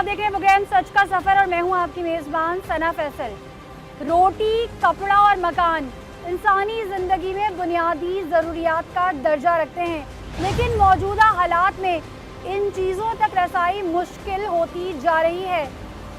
आप देख रहे हैं प्रोग्राम सच का सफर और मैं हूं आपकी मेजबान सना फैसल। रोटी, कपड़ा और मकान इंसानी ज़िंदगी में बुनियादी ज़रूरियात का दर्जा रखते हैं, लेकिन मौजूदा हालात में इन चीज़ों तक रसाई मुश्किल होती जा रही है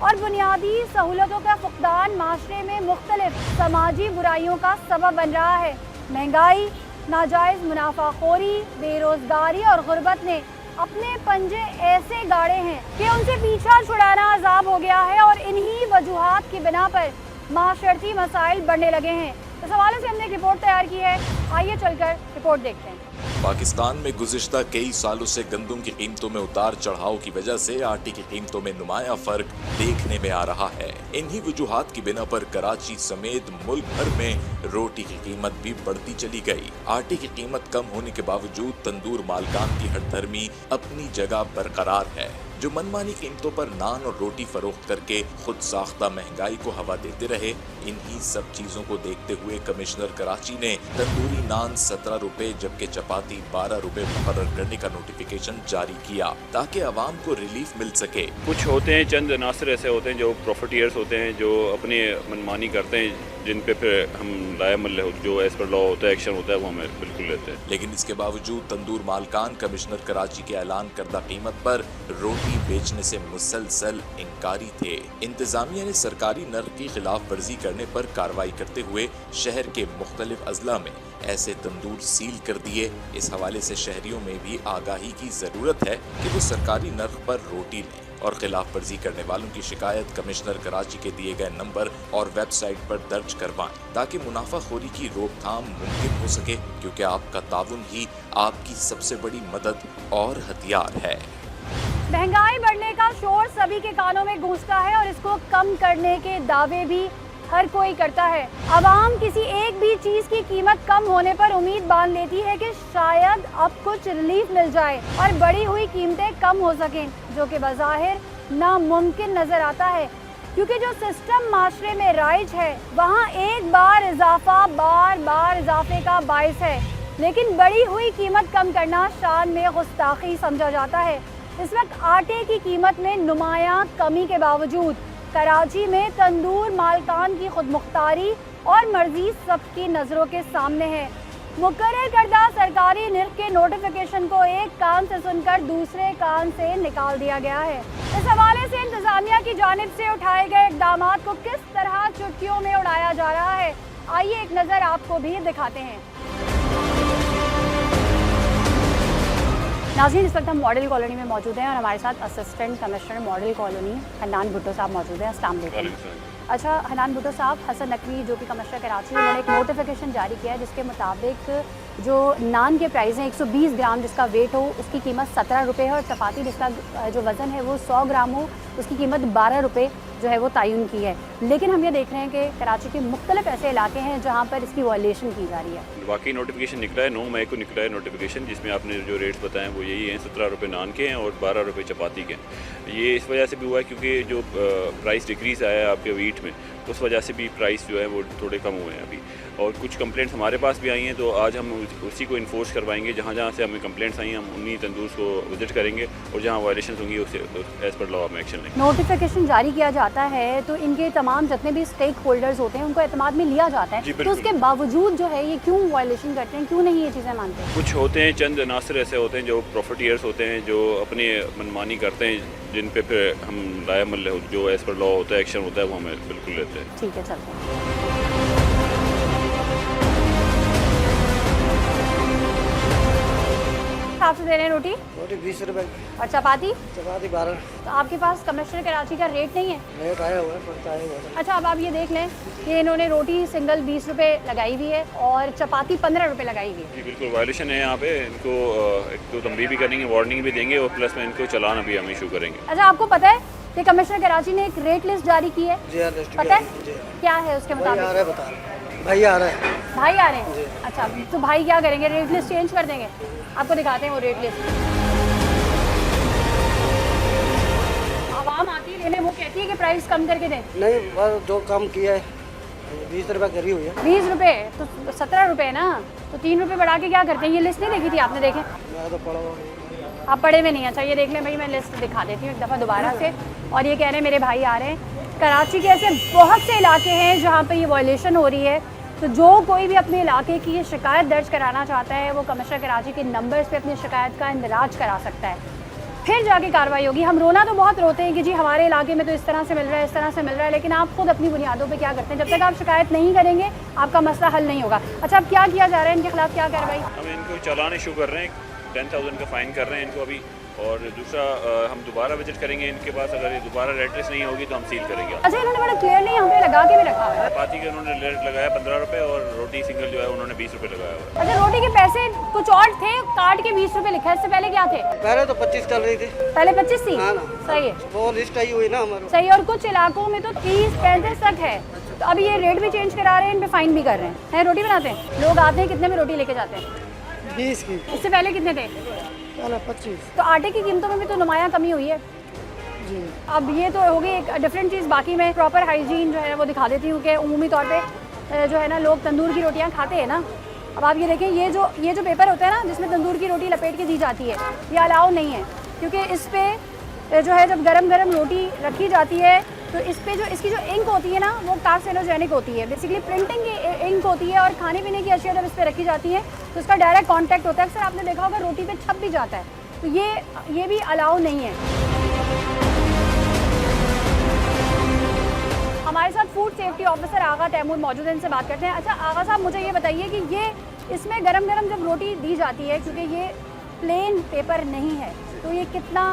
और बुनियादी सहूलतों का फुकदान माशरे में मुख्तलिफ समाजी बुराइयों का सबब बन रहा है। महंगाई, नाजायज़ मुनाफाखोरी, बेरोज़गारी और गुर्बत ने अपने पंजे ऐसे गाड़े हैं कि उनसे पीछा छुड़ाना अजाब हो गया है और इन्हीं वजूहात की बिना पर माशरती मसाइल बढ़ने लगे हैं। इस हवाले से हमने एक रिपोर्ट तैयार की है, आइए चलकर रिपोर्ट देखते हैं। पाकिस्तान में गुज़िश्ता कई सालों से गंदम की कीमतों में उतार चढ़ाव की वजह से आटे की कीमतों में नुमाया फर्क देखने में आ रहा है। इन्हीं वजूहात की बिना पर कराची समेत मुल्क भर में रोटी की कीमत भी बढ़ती चली गई। आटे की कीमत कम होने के बावजूद तंदूर मालकान की हठधर्मी अपनी जगह बरकरार है, जो मनमानी कीमतों पर नान और रोटी फरोख्त करके खुद साख्ता महंगाई को हवा देते रहे। इन्हीं सब चीजों को देखते हुए कमिश्नर कराची ने तंदूरी नान 17 रुपए जबकि चपाती 12 रुपए मुकर्रर करने का नोटिफिकेशन जारी किया ताकि आवाम को रिलीफ मिल सके। कुछ होते हैं, चंद अनासर ऐसे होते हैं जो प्रॉफिटियर्स होते हैं, जो अपनी मनमानी करते हैं, जिन पे फिर हम लायमल जो एज पर लॉ होता है एक्शन होता है वो हमें बिल्कुल लेते हैं। लेकिन इसके बावजूद तंदूर मालकान कमिश्नर कराची के ऐलान करदा कीमत पर रोटी बेचने से मुसलसल इंकारी थे। इंतजामिया ने सरकारी नर्क की खिलाफ वर्जी करने पर कार्रवाई करते हुए शहर के मुख्तलिफ अजला में ऐसे तंदूर सील कर दिए। इस हवाले से शहरियों में भी आगाही की जरूरत है कि वो सरकारी नर्क पर रोटी लें और खिलाफ वर्जी करने वालों की शिकायत कमिश्नर कराची के दिए गए नंबर और वेबसाइट पर दर्ज करवाएं ताकि मुनाफाखोरी की रोकथाम मुमकिन हो सके, क्योंकि आपका ताउन ही आपकी सबसे बड़ी मदद और हथियार है। महंगाई बढ़ने का शोर सभी के कानों में गूंजता है और इसको कम करने के दावे भी हर कोई करता है। आवाम किसी एक भी चीज की कीमत कम होने पर उम्मीद बांध लेती है कि शायद अब कुछ रिलीफ मिल जाए और बढ़ी हुई कीमतें कम हो सकें, जो कि बज़ाहिर नामुमकिन नजर आता है, क्योंकि जो सिस्टम माशरे में राइज है वहाँ एक बार इजाफा बार बार इजाफे का बायस है, लेकिन बढ़ी हुई कीमत कम करना शान में गुस्ताखी समझा जाता है। इस वक्त आटे की कीमत में नुमायां कमी के बावजूद कराची में तंदूर मालकान की खुदमुख्तारी और मर्जी सबकी नज़रों के सामने है। मुकर्रर करदा सरकारी नर्क के नोटिफिकेशन को एक कान से सुनकर दूसरे कान से निकाल दिया गया है। इस हवाले से इंतजामिया की जानिब से उठाए गए इक़दामात को किस तरह चुटकियों में उड़ाया जा रहा है, आइए एक नज़र आपको भी दिखाते हैं। नाज़रीन, इस वक्त हम मॉडल कॉलोनी में मौजूद हैं और हमारे साथ assistant commissioner model colony Hannan Bhutto साहब मौजूद हैं। अस्सलाम वालेकुम। अच्छा हन्नान भुट्टो साहब, हसन नकवी जो कि कमिश्नर कराची, उन्होंने एक नोटिफिकेशन जारी किया है जिसके मुताबिक जो नान के प्राइस हैं 120 ग्राम जिसका वेट हो उसकी कीमत 17 रुपये है और चपाती जिसका जो वज़न है वो 100 ग्राम हो उसकी कीमत 12 रुपये जो है वो तयन की है। लेकिन हम ये देख रहे हैं कि कराची के मुख्तलिफ ऐसे इलाके हैं जहाँ पर इसकी वायलेशन की जा रही है। वाकई नोटिफिकेशन निकला है, 9 मई को निकला है नोटिफिकेशन, जिसमें आपने जो रेट्स बताएं वो यही हैं, 17 रुपये नान के हैं और 12 रुपये चपाती के हैं। ये इस वजह से भी हुआ है क्योंकि जो प्राइस डिक्रीज़ आया है आपके वीट में, तो उस वजह से भी प्राइस जो है वो थोड़े कम हुए हैं अभी। और कुछ कंप्लेंट्स हमारे पास भी आई हैं, तो आज हम उसी को इन्फोर्स करवाएंगे। जहाँ जहाँ से हमें कंप्लेंट्स आई हैं हम उन्हीं तंदूर को विजिट करेंगे और जहाँ वायलेशन होंगी उससे एज़ पर लॉ हम एक्शन लेंगे। नोटिफिकेशन जारी किया जाता है तो इनके तमाम जितने भी स्टेक होल्डर्स होते हैं उनको एतमाद में लिया जाता है, तो उसके बावजूद जो है ये क्यों वायलेशन करते हैं, क्यों नहीं ये चीज़ें मानते हैं? कुछ होते हैं, चंद अनासर ऐसे होते हैं जो प्रॉफिटियर्स होते हैं, जो अपनी मनमानी करते हैं, जिन पे फिर हम लायमल जो एज़ पर लॉ होता है एक्शन होता है वो हमें बिल्कुल लेते हैं। ठीक है, चलते हैं। आपसे दे रहे हैं रोटी 20 रुपए और चपाती 12। तो आपके पास कमिश्नर कराची का रेट नहीं है? रेट आया हुआ है। अच्छा, अब आप ये देख लें कि इन्होंने रोटी सिंगल 20 रुपए लगाई हुई है और चपाती 15 रुपए लगाई हुई है। जी बिल्कुल वायलेशन है यहाँ पे। इनको एक तो तंबीह भी करेंगे, वार्निंग भी देंगे और प्लस में इनको चालान भी हम इशू करेंगे। अच्छा, आपको पता है कि कमिश्नर कराची ने एक रेट लिस्ट जारी की है? जी लिस्ट पता है क्या है उसके मुताबिक? भाई आ रहे हैं। भाई आ रहे हैं? अच्छा, तो भाई क्या करेंगे, रेट लिस्ट चेंज कर देंगे? आपको दिखाते हैं वो रेट लिस्ट। आवाम आती है लेने, वो कहती है कि प्राइस कम करके दें। नहीं, जो कम किया है 20 रुपए करी हुई है। 20 रुपए तो 17 रुपए ना, तो 3 रुपए बढ़ा के क्या करते हैं? ये लिस्ट नहीं देखी थी आपने? देखें मैं तो पढ़ा हुआ आप पढ़े में नहीं। अच्छा ये देख लें भाई, मैं लिस्ट दिखा देती हूँ एक दफ़ा दोबारा से। और ये कह रहे हैं मेरे भाई आ रहे हैं, कराची के ऐसे बहुत से इलाके हैं जहाँ पे ये वायलेशन हो रही है। तो जो कोई भी अपने इलाके की ये शिकायत दर्ज कराना चाहता है वो कमिश्नर कराची के नंबर्स पे अपनी शिकायत का इंदराज करा सकता है, फिर जाके कार्रवाई होगी। हम रोना तो बहुत रोते हैं कि जी हमारे इलाके में तो इस तरह से मिल रहा है, इस तरह से मिल रहा है, लेकिन आप खुद अपनी बुनियादों पे क्या करते हैं? जब तक आप शिकायत नहीं करेंगे आपका मसला हल नहीं होगा। अच्छा अब क्या किया जा रहा है इनके खिलाफ, क्या कार्रवाई? हम इनको चालान इशू कर रहे हैं, 10,000 का फ़ाइन कर रहे हैं इनको अभी। और दूसरा हम दोबारा विजिट करेंगे इनके पास, अगर ये दोबारा रेड लिस्ट नहीं होगी तो हम सील करेंगे। अच्छा इन्होंने बड़ा क्लियरली यहाँ पे लगा के भी रखा हुआ है। चपाती के उन्होंने रेट लगाया 15 रुपये और रोटी सिंगल जो है उन्होंने 20 रुपये लगाया हुआ है। अच्छा रोटी के पैसे कुछ और थे, काट के 20 रुपए लिखा है, इससे पहले क्या थे? पहले तो 25 चल रही थी। पहले 25 थी। हाँ ना। सही है, वो लिस्ट आई हुई ना हमारे। सही है। और कुछ इलाकों में तो 30-35 तक है। तो अभी ये रेट भी चेंज करा रहे हैं, इन पे फाइन भी कर रहे हैं। रोटी बनाते हैं लोग, आते हैं कितने में रोटी लेके जाते हैं? 20 की। इससे पहले कितने थे? पहले 25। तो आटे की कीमतों में भी तो नुमाया कमी हुई है जी। अब ये तो होगी एक डिफरेंट चीज़। बाकी मैं प्रॉपर हाइजीन जो है वो दिखा देती हूँ कि उमूमी तौर पे जो है ना लोग तंदूर की रोटियाँ खाते हैं ना। अब आप ये देखें, ये जो पेपर होता है ना जिसमें तंदूर की रोटी लपेट के दी जाती है, ये अलाउ नहीं है, क्योंकि इस पे जो है जब गरम गरम रोटी रखी जाती है तो इस पे जो इसकी जो इंक होती है ना वो कार्सिनोजेनिक होती है। बेसिकली प्रिंटिंग की इंक होती है और खाने पीने की अशिया जब इस पे रखी जाती है तो इसका डायरेक्ट कांटेक्ट होता है। अक्सर आपने देखा होगा रोटी पे छप भी जाता है, तो ये भी अलाउ नहीं है। हमारे साथ फूड सेफ्टी ऑफिसर आगा तैमूर मौजूद है, इनसे बात करते हैं। अच्छा आगा साहब मुझे ये बताइए कि ये इसमें गरम गरम जब रोटी दी जाती है, क्योंकि ये प्लेन पेपर नहीं है, तो ये कितना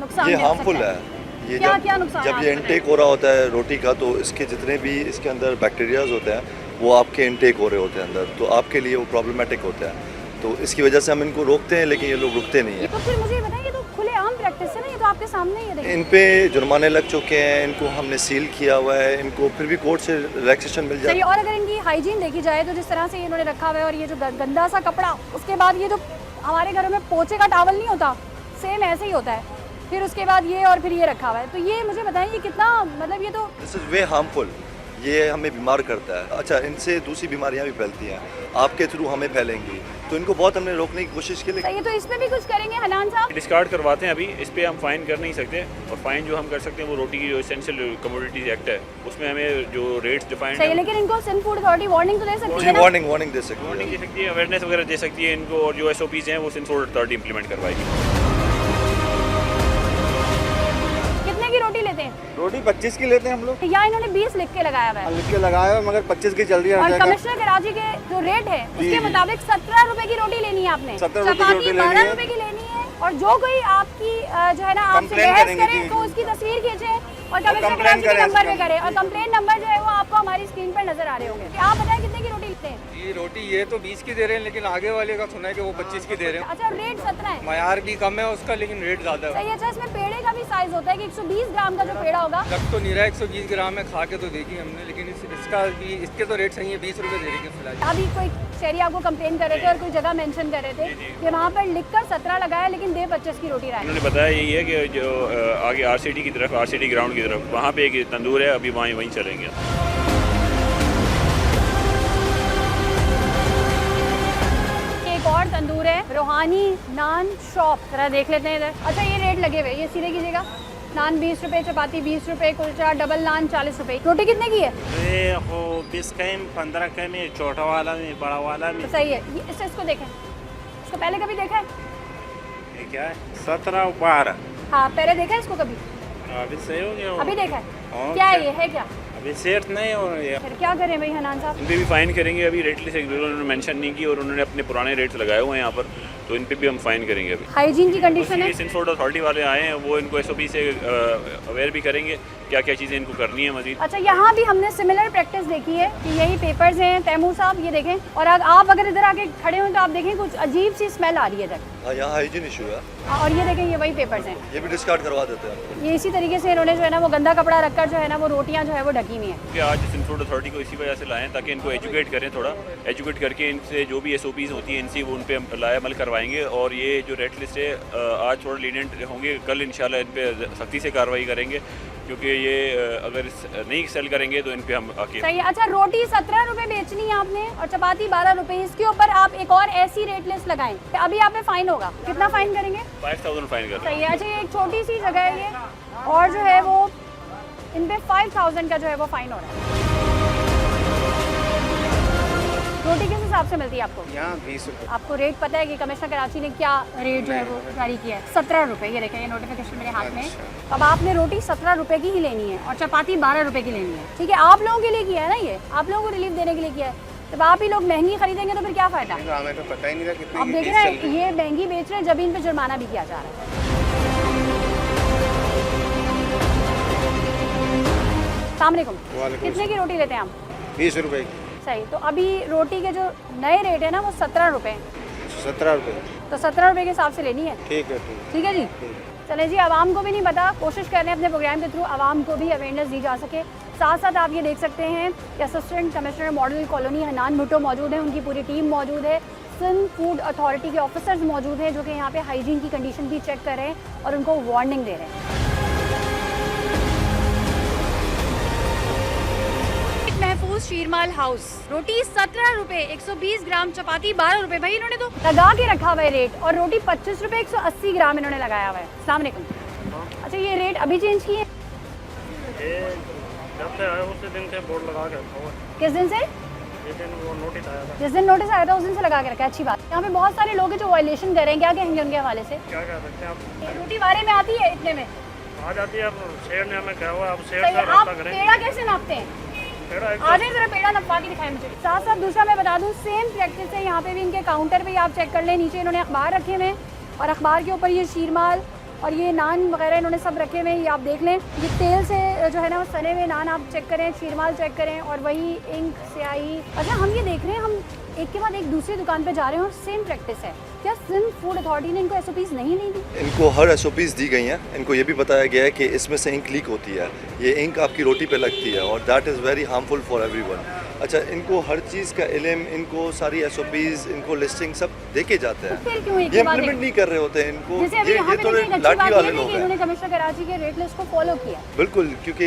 नुकसान ये दे सकता हार्मफुल है। ये क्या नुकसान जब ये इनटेक हो रहा होता है रोटी का, तो इसके जितने भी इसके अंदर बैक्टीरियाज होते हैं वो आपके इनटेक हो रहे होते हैं अंदर, तो आपके लिए वो प्रॉब्लमेटिक होता है। तो इसकी वजह से हम इनको रोकते हैं, लेकिन ये लोग रुकते नहीं ये हैं। तो फिर मुझे ये बताइए, ये तो खुलेआम प्रैक्टिस है ना, ये तो आपके सामने ही है। देखिए इन पे जुर्माने लग चुके हैं, इनको हमने सील किया हुआ है, इनको फिर भी कोर्ट से रिलैक्सेशन मिल सही। जाए। और अगर इनकी हाइजीन देखी जाए तो जिस तरह से इन्होंने रखा हुआ है, और ये जो गंदा सा कपड़ा, उसके बाद ये जो हमारे घरों में पोछे का टावल नहीं होता, सेम ऐसे ही होता है, फिर उसके बाद ये और फिर ये रखा हुआ है। तो ये मुझे बताएं ये कितना, मतलब ये तो दिस इज वे हार्मफुल, ये हमें बीमार करता है। अच्छा इनसे दूसरी बीमारियां भी फैलती हैं, आपके थ्रू हमें फैलेंगी, तो इनको बहुत हमने रोकने की कोशिश की। सही है। तो इसमें भी कुछ करेंगे हनान साहब? डिस्कार्ड करवाते हैं अभी, इस पे हम फाइन कर नहीं सकते, और फाइन जो हम कर सकते हैं वो रोटी की जो एसेंशियल कमोडिटीज एक्ट है उसमें हमें जो रेट्स डिफाइंड सही है, लेकिन इनको सिंध फूड अथॉरिटी वार्निंग तो दे सकती है ना? वार्निंग दे सकते वार्निंग हैं। दे सकती है, अवेयरनेस वगैरह दे सकती है इनको, और जो SOPs हैं वो सिंध फूड अथॉरिटी इंप्लीमेंट करवाएगी। कितने की रोटी लेते हैं? रोटी 25 की लेते हैं हम लोग। या इन्होंने 20 लिख के लगाया हुआ है, लिख के लगाया है, मगर 25 की चल रही है हर और जगह। कमिश्नर कराची के जो रेट है उसके जी। मुताबिक 17 रुपए की रोटी लेनी है आपने, 17 रुपए की रोटी लेनी 12 है। रुपए की लेनी है। और जो कोई आपकी जो है ना आपसे कंप्लेन बहस करेंगे, करे जी। तो उसकी तस्वीर खींचे और कमिश्नर कंप्लेन कराची के करें नंबर पे इसका। करे, और कंप्लेन नंबर जो है वो आपको हमारी स्क्रीन पर नजर आ रहे होंगे। आप बताएं कितने की रोटी लेते हैं? ये रोटी ये तो 20 की दे रहे हैं, लेकिन आगे वाले का सुना है कि वो 25 की दे रहे हैं। अच्छा रेट 17 है, मयार भी कम है उसका, लेकिन रेट ज़्यादा है। सही है। अच्छा इसमें पेड़े का भी साइज होता है कि 120 ग्राम का जो पेड़ा होगा। लग तो नहीं रहा 120 ग्राम में, खा के तो देखी हमने, लेकिन इसका भी, इसके तो रेट सही है, 20 रुपये दे रही है फिलहाल। अभी कोई शहरी आपको कंप्लेन कर रहे थे और कोई जगह मेंशन कर रहे थे कि वहाँ पर लिखकर 17 लगाया लेकिन दे 25 की रोटी रहा है। उन्होंने बताया यही है कि जो आगे RCD की तरफ, RCD ग्राउंड की तरफ, वहाँ पे एक तंदूर है, अभी वहीं चलेंगे। एक और तंदूर है, रूहानी नान शॉप, जरा देख लेते हैं इधर। अच्छा ये रेट लगे हुए, ये सीधे कीजिएगा। नान 20 रुपये, चपाती 20 रुपये, कुलचा डबल नान 40 रुपये। रोटी कितने की है? ये वो 20 का में, 15 का में, छोटा वाला में, बड़ा वाला में। तो सही है। ये इसको देखें, इसको पहले कभी देखा है? ये क्या है? 17 और 12। हाँ पहले देखा है इसको कभी? अभी सही हो गया। अभी देखा है? और क्या है ये, है क्या? अभी सेट नहीं हो रही है। फिर क्या करें भाई हनान साहब? इन पे भी फाइन करेंगे। अभी रेट लिस्ट उन्होंने मेंशन नहीं की, और उन्होंने अपने पुराने रेट्स लगाए हुए हैं यहाँ पर, तो इन पे भी हम फाइन करेंगे। अभी हाइजीन की कंडीशन है। सिंध फूड अथॉरिटी वाले आए हैं, वो इनको SOP से अवेयर भी करेंगे क्या क्या चीज़ें इनको करनी है मजीद। अच्छा यहाँ भी हमने सिमिलर प्रैक्टिस देखी है कि यही पेपर्स हैं तैमूर साहब, ये देखें। और आप अगर इधर आके खड़े हो तो आप देखें कुछ अजीब सी स्मेल आ रही है इधर। हाँ यहाँ हाइजीन इशू है, और ये देखें, ये वही पेपर्स हैं, ये भी डिस्कार्ड करवा देते हैं। ये इसी तरीके से इन्होंने जो है ना वो गंदा कपड़ा रखकर जो है ना वो रोटियां जो है वो ढकी हुई हैं। कि आज सिंध फूड अथॉरिटी को इसी वजह से लाएं ताकि इनको एजुकेट करें, थोड़ा एजुकेट करके इनसे जो भी SOPs होती हैं इनसे वो उन पर लाएमल करवाएंगे। और ये जो रेट लिस्ट है आज थोड़ा लीनियंट होंगे, कल इंशाल्लाह इन पे सख्ती से कार्रवाई करेंगे, क्योंकि ये अगर नहीं सेल करेंगे तो इन पे हम आके सही है। अच्छा, रोटी 17 रुपए बेचनी है आपने और चपाती 12 रुपए, इसके ऊपर आप एक और ऐसी रेट लिस्ट लगाएं, अभी आप पे फाइन होगा। कितना फाइन करेंगे? 5000 फाइन कर। सही है। अच्छा, ये एक छोटी सी जगह है ये, और जो है वो इन पे 5000 का जो है वो फाइन हो रहा है। रोटी किस हिसाब से मिलती है आपको? यहाँ 20 रुपये। आपको रेट पता है कि कमिश्नर कराची ने क्या रेट जो है वो जारी किया है? 17 रुपए। ये देखें, ये नोटिफिकेशन मेरे हाथ में। अब आपने रोटी 17 रुपए की ही लेनी है और चपाती 12 रुपए की लेनी है, ठीक है? आप लोगों के लिए किया है ना, ये आप लोगों को रिलीफ देने के लिए किया है। जब आप ही लोग महंगी खरीदेंगे तो फिर क्या फायदा? हमें तो पता ही नहीं था कितनी आप देख रहे हैं ये महंगी बेच रहे हैं, जब इन पे जुर्माना भी किया जा रहा है। अस्सलाम वालेकुम। कितने की रोटी लेते हैं आप? 20 रुपये की। सही। तो अभी रोटी के जो नए रेट है ना वो 17 रुपए, 17 रुपये। तो 17 रुपए के हिसाब से लेनी है। ठीक है ठीक है जी। चले जी, आवाम को भी नहीं पता, कोशिश कर रहे हैं अपने प्रोग्राम के थ्रू आवाम को भी अवेयरनेस दी जा सके। साथ साथ आप ये देख सकते हैं कि assistant commissioner model colony Hanan Bhutto मौजूद है, उनकी पूरी टीम मौजूद है, सिंध फूड अथॉरिटी के ऑफिसर्स मौजूद हैं जो कि यहाँ पे हाइजीन की कंडीशन भी चेक कर रहे हैं और उनको वार्निंग दे रहे हैं। महफूज शीरमाल हाउस, रोटी 17 रुपए, 120 ग्राम, चपाती 12 रुपए। भाई इन्होंने तो लगा के रखा हुआ है रेट, और रोटी 25 रुपए 180 ग्राम इन्होंने लगाया हुआ है। अस्सलाम वालेकुम। अच्छा, ये रेट अभी चेंज किए? जब से आया उसी दिन से बोर्ड लगा के रखा हुआ है। किस दिन से? जिस दिन वो नोटिस आया था। जिस दिन नोटिस आया था उस दिन से लगा के रखा है। अच्छी बात। यहाँ पे बहुत सारे लोग हैं जो वायलेशन कर रहे हैं, क्या कहेंगे उनके हवाले से? क्या कह सकते हैं आप? रोटी बारे में आती है इतने में आ जाती है। अब शेर ने हमें कहा हुआ है, अब शेर सही से है। आप रास्ता करें। पेड़ा कैसे नापते हैं? पेड़ा एक आज जरा पेड़ा नपवा के दिखाएं मुझे। साथ साथ दूसरा मैं बता दूं, सेम प्रैक्टिस है यहाँ पे भी। इनके काउंटर पे आप चेक कर लें, नीचे इन्होंने अखबार रखे हुए हैं और अखबार के ऊपर ये शीरमाल और ये नान वगैरह इन्होंने सब रखे हुए हैं। ये आप देख लें, ये तेल से जो है ना वो सने हुए नान आप चेक करें, शीरमाल चेक करें, और वही इंक स्याही। अच्छा, हम ये देख रहे हैं, हम एक के बाद एक दूसरी दुकान पे जा रहे हैं और सेम प्रैक्टिस है। क्या सिंध फूड अथॉरिटी ने इनको SOPs नहीं दी? इनको हर SOPs दी गई हैं। इनको ये भी बताया गया है कि इसमें से इंक लीक होती है, ये इंक आपकी रोटी पे लगती है और that is very harmful for everyone. अच्छा, इनको हर चीज़ का इल्म, इनको सारी SOPs, इनको लिस्टिंग सब देके जाते हैं। फिर क्यों एक ये के बाद इम्प्लीमेंट एक? नहीं कर रहे होते हैं इनको। जैसे अभी यहाँ पे थोड़े देखिए, एक अच्छी लाठी बात वाले ये है लोग कि हैं। इन्होंने कमिश्नर कराची के रेट लिस्ट को फॉलो किया। बिल्कुल, क्योंकि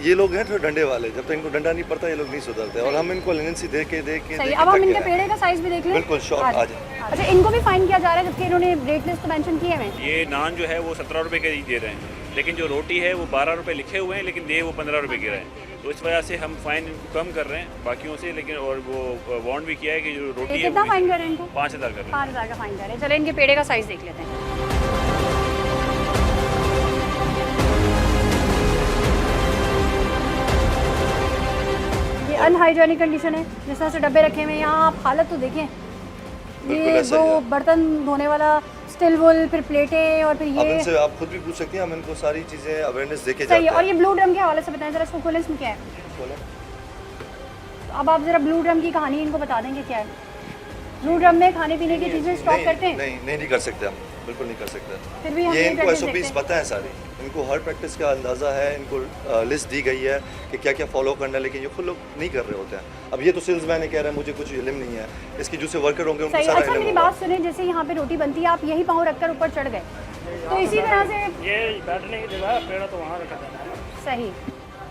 ये लोग हैं थोड़े डंडे वाले। जब तक इनको डंडा नहीं पड़ता ये लोग नहीं सुधरते, और हम इनको लेनेंसी दे के सही। अब हम इनके पेड़े का साइज भी देख लें। बिल्कुल, श्योर, आ जाए। अच्छा, इनको भी फाइन किया जा रहा है जबकि इन्होंने रेट लिस्ट तो मेंशन किए हैं। ये नान जो है वो 17 रुपए के ही दे रहे हैं, लेकिन जो रोटी है वो 12 रुपए लिखे हुए हैं, लेकिन दे वो 15 रुपए के रहे हैं। तो इस वजह से हम फाइन कम कर रहे हैं बाकियों से, लेकिन और वो वार्न भी किया है कि जो रोटी है कितना फाइन कर रहे हैं इनको? 5000 कर रहे हैं। 5000 का फाइन कर रहे हैं। चले इनके पेड़े का साइज देख लेते हैं। ये अनहाइजेनिक कंडीशन है, जिस तरह से डब्बे रखे हुए हैं। यहाँ आप हालत तो देखें, बिल्कुल ये ऐसा दो ही है। बर्तन धोने वाला स्टील वुल, फिर प्लेटें, और फिर अब ये इनसे आप खुद भी पूछ सकती हैं, हम इनको सारी चीज़ें अवेयरनेस देके सही जाते है। हैं। और ये ब्लू ड्रम के हवाले से बताएं जरा, इसको खोलें, इसमें क्या है? बोलो। अब आप जरा ब्लू ड्रम की कहानी इनको बता देंगे क्या है। ब्लू ड्रम में खाने पीने की चीज़ें स्टॉक करते हैं? नहीं कर सकते हम, बिल्कुल नहीं कर सकते। फिर भी हम ये ये इनको practice SOPs देखते हैं। पता है सारी, इनको हर प्रैक्टिस का अंदाज़ा है, इनको लिस्ट दी गई है कि क्या क्या फॉलो करना है, लेकिन ये खुद लोग नहीं कर रहे होते हैं। अब ये तो सेल्समैन है, कह रहे हैं मुझे कुछ इल्म नहीं है, इसकी जो से वर्कर होंगे उनको सही। सारा अच्छा, इल्म मेरी होगा। बात सुने, जैसे यहाँ पे रोटी बनती है, आप यही पाँव रखकर ऊपर चढ़ गए, तो इसी तरह से ये बैठने की जगह है, पेड़ा तो वहाँ रखा जाता है। सही।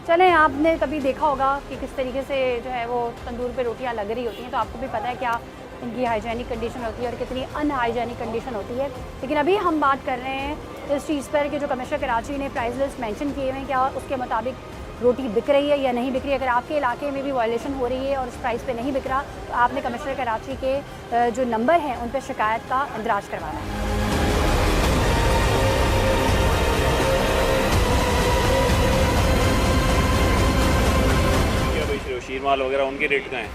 चलें, आपने कभी देखा होगा कि किस तरीके से जो है वो तंदूर पे रोटियां लग रही होती हैं, तो आपको भी पता है क्या इनकी हाइजेनिक कंडीशन होती है और कितनी अनहाइजेनिक कंडीशन होती है। लेकिन अभी हम बात कर रहे हैं इस चीज़ पर कि जो कमिश्नर कराची ने प्राइस लिस्ट मेंशन किए हुए हैं, क्या उसके मुताबिक रोटी बिक रही है या नहीं बिक रही है। अगर आपके इलाके में भी वायलेशन हो रही है और उस प्राइस पे नहीं बिक रहा, तो आपने कमिश्नर कराची के जो नंबर हैं उन पर शिकायत का इंदराज करवाना है। क्या बेच रहे हो? शीरमाल वगैरह उनके रेट का है?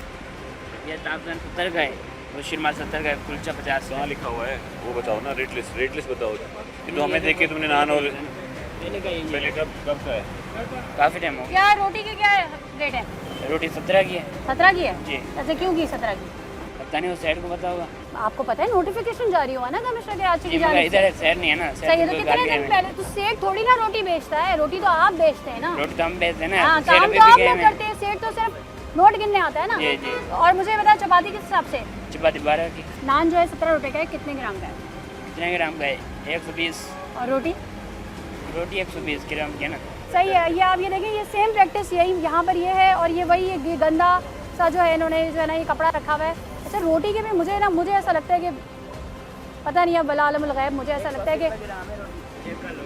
ये ताजन 70 का है, वो शिरमा 70 का है, कुलचा 50 कहाँ लिखा हुआ है वो बताओ ना, रेट लिस्ट बताओ। ये तो हमें देख के तुमने नान और पहले कब का है? काफ़ी टाइम हो गया। क्या रोटी के क्या रेट है? रोटी 17 की है 17 की है जी। अच्छा, क्यों की 17 की? पता नहीं, वो साइड को पता होगा। आपको पता है नोटिफिकेशन जारी हुआ ना कमिश्नर कराची की जी, मगर जानिब इधर से? एक शहर नहीं है ना, सही है। तो को कितने गाली दिन है। पहले तो सेठ थोड़ी ना रोटी बेचता है, रोटी तो आप बेचते हैं ना। रोटी तो हम बेचते हैं ना, हाँ, शहर काम पे तो आप बिके लोग हैं। करते हैं, सेठ तो सिर्फ नोट गिनने आता है ना। जी, जी। और मुझे बता, चपाती किस हिसाब से? चपाती 12 की। नान जो है 17 रुपए का है, कितने ग्राम का है? कितने ग्राम का है? 120। और रोटी? रोटी 120 ग्राम की है ना। सही है। ये आप ये देखें, ये सेम प्रैक्टिस यही यहाँ पर ये है, और ये वही ये गंदा सा जो है इन्होंने जो है ना ये कपड़ा रखा हुआ है। अच्छा, रोटी के भी मुझे ऐसा लगता है कि पता नहीं, अब वला आलमुल गैब, मुझे ऐसा लगता है कि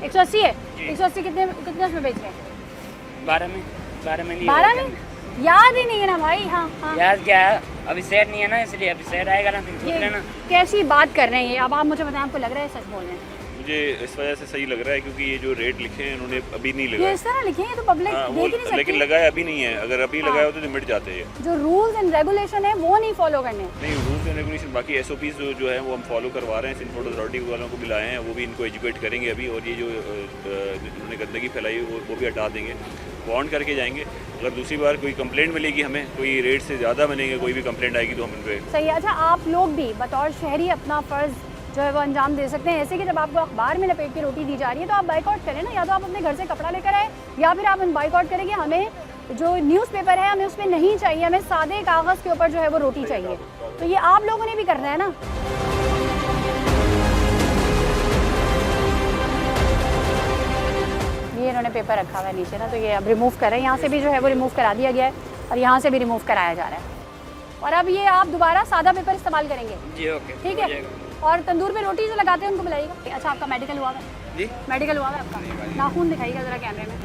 180 है। 180 कितने उसमें बेच रहे हैं? 12 में 12 में याद ही नहीं है ना भाई। हाँ हाँ, याद क्या है, अभी सेट नहीं है ना, इसलिए अभी सेट आएगा ना, फिर पूछ ये लेना। कैसी बात कर रहे हैं ये? अब आप मुझे बताएं, आपको लग रहा है सच बोल रहे हैं? मुझे इस वजह से सही लग रहा है क्योंकि ये जो रेट लिखे हैं इन्होंने अभी नहीं ये लगाए। इस तरह लिखे हैं तो पब्लिक हाँ, देख वो ही नहीं सकती। लेकिन लगाया अभी नहीं है, अगर अभी लगाया होता तो मिट जाते हैं। जो रूल्स एंड रेगुलेशन है वो नहीं फॉलो करने। नहीं, रूल्स एंड रेगुलेशन बाकी SOPs जो है वो हम फॉलो करवा रहे हैं। सिंध पोर्ट अथॉरिटी वालों को भी लाए हैं, वो भी इनको एजुकेट करेंगे अभी, और ये जो इन्होंने गंदगी फैलाई है वो भी हटा देंगे, वार्न करके जाएंगे। अगर दूसरी बार कोई कंप्लेंट मिलेगी, हमें कोई रेट से ज़्यादा बनेंगे, कोई भी कंप्लेंट आएगी तो हम इन पर। सही है। अच्छा, आप लोग भी बतौर शहरी अपना फ़र्ज़ जो है वो अंजाम दे सकते हैं। ऐसे कि जब आपको अखबार में लपेट के रोटी दी जा रही है तो आप बाइकआउट करें ना, या तो आप अपने घर से कपड़ा लेकर आए, या फिर आप बाइकआउट करें कि हमें जो न्यूज़पेपर है हमें उस पर नहीं चाहिए, हमें सादे कागज़ के ऊपर जो है वो रोटी चाहिए। तो ये आप लोगों ने भी करना है ना। ये इन्होंने पेपर रखा हुआ है नीचे ना, तो ये अब रिमूव कर रहे हैं। यहाँ से भी जो है वो रिमूव करा दिया गया है, और यहाँ से भी रिमूव कराया जा रहा है। और अब ये आप दोबारा सादा पेपर इस्तेमाल करेंगे? जी ओके, ठीक है। और तंदूर पे रोटी जो लगाते हैं उनको बुलाइएगा। अच्छा, आपका मेडिकल हुआ है? जी, मेडिकल हुआ है आपका? नाखून दिखाइएगा ज़रा कैमरे में।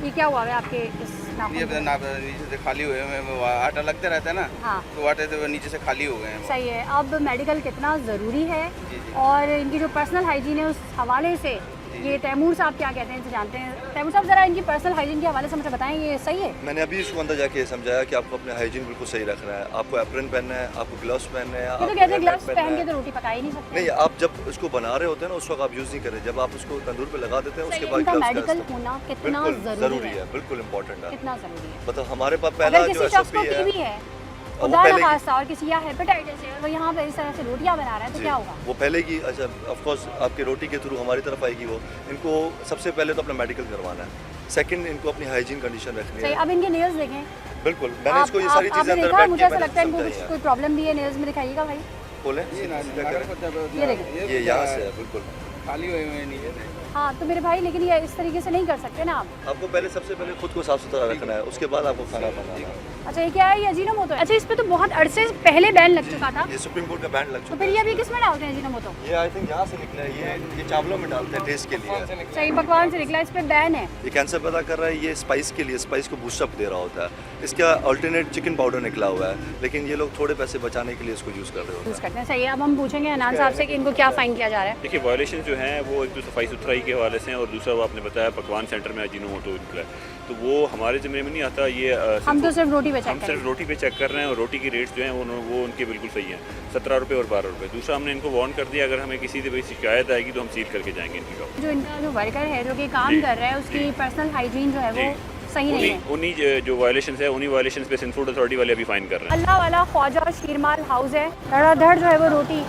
ये क्या हुआ है आपके इस नाखून ये को? नीचे से खाली हुए हैं, आटा लगते रहता है ना, हाँ, तो आटे तो नीचे से खाली हो गए हैं। सही है। अब मेडिकल कितना ज़रूरी है, जी, जी। और इनकी जो पर्सनल हाइजीन है उस हवाले से ये तैमूर साहब क्या कहते हैं इनसे जानते हैं। तैमूर साहब, ज़रा इनकी पर्सनल हाइजीन के हवाले से मुझे बताएं, ये सही है? मैंने अभी इसको अंदर जाके ये समझाया कि आपको अपने हाइजीन बिल्कुल सही रखना है। आपको एप्रन पहनना है, आपको ग्लव्स पहनना है। ये आपको तो कहते हैं हेलमेट ग्लव्स पहनना पहन के है। तो रोटी पका ही नहीं सकते। नहीं, आप जब इसको बना रहे होते हैं ना उस वक्त आप यूज़ नहीं करें। जब आप उसको तंदूर पे लगा देते हैं उसके सही, बाद इनका gloves का मेडिकल इस्तेमाल- होना कितना बिल्कुल ज़रूरी है, बिल्कुल इम्पोर्टेंट है। कितना ज़रूरी है। मतलब हमारे पास पहला अगर जो किसी शख्स को SOP है टीबी है, वो खुदा पहले न खास्ता, और किसी या हेपेटाइटिस है, और वो यहाँ पे इस तरह से रोटियाँ बना रहा है तो जी, क्या होगा? वो पहले की, अच्छा ऑफ कोर्स आपके रोटी के थ्रू हमारी तरफ आएगी वो। इनको सबसे पहले तो अपना मेडिकल करवाना है, सेकंड इनको अपनी हाइजीन कंडीशन रखनी सही। है। अब इनके नेल्स देखें। बिल्कुल, मैंने इसको ये सारी चीज़ें आपने अंदर देखा? बैठ मुझे के ऐसा मैंने लगता है इनको समझाई कुछ हैं। कोई प्रॉब्लम भी है नेल्स में, दिखाइएगा भाई। बोले ये देखें, ये यहाँ से है, बिल्कुल खाली हुए हैं नीचे से। हाँ तो मेरे भाई, लेकिन ये इस तरीके से नहीं कर सकते ना आप। आपको पहले सबसे पहले खुद को साफ सुथरा रखना है, उसके बाद आपको खाना बनाना है। अच्छा, ये क्या है? ये अजीनोमोटो है। अच्छा, इस पे तो बहुत अरसे पहले बैन लग चुका था, ये सुप्रीम कोर्ट का बैन लग तो चुका फिर ये है। अभी किस में डालते हैं अजीनोमोटो? ये आई थिंक यहाँ से निकला है, ये चावलों में डालते हैं टेस्ट के लिए। सही, पकवान से निकला, इस पे बैन है। ये कैंसर पैदा कर रहा है, ये स्पाइस के लिए, स्पाइस को बूस्टअप दे रहा होता है। इसका अल्टरनेट चिकन पाउडर निकला हुआ है, लेकिन ये लोग थोड़े पैसे बचाने के लिए इसको यूज़ कर रहे होते यूज़ हैं। करते हैं। सही है। अब हम पूछेंगे अनान साहब से कि इनको क्या फाइन किया जा रहा है। देखिए, वायलेशन जो हैं वो एक तो सफाई सुथराई के हवाले से हैं, और दूसरा वो आपने बताया पकवान सेंटर में अजीनोमोटो निकला है, तो वो हमारे ज़िम्मे में नहीं आता। ये हम तो सिर्फ रोटी पे हम चेक सिर्फ करेंगे। रोटी पे चेक कर रहे हैं, और रोटी की रेट्स जो हैं वो उनके बिल्कुल सही हैं, 17 रुपये और 12 रुपये। दूसरा, हमने इनको वार्न कर दिया, अगर हमें किसी से कोई शिकायत आएगी तो हम सील करके जाएंगे इनकी शॉप। जो इनका जो वर्कर है जो कि काम जी, कर रहा है, उसकी जी। पर्सनल हाइजीन जो है वो जी। सही नहीं है। उन्हीं जो वायलेशन है, उन्हीं वायलेशन पे सिंध फूड अथॉरिटी वाले अभी फाइन कर रहे हैं। अल्लाह वाला ख्वाजा और शीरमाल हाउस है, धड़ाधड़ जो है वो रोटी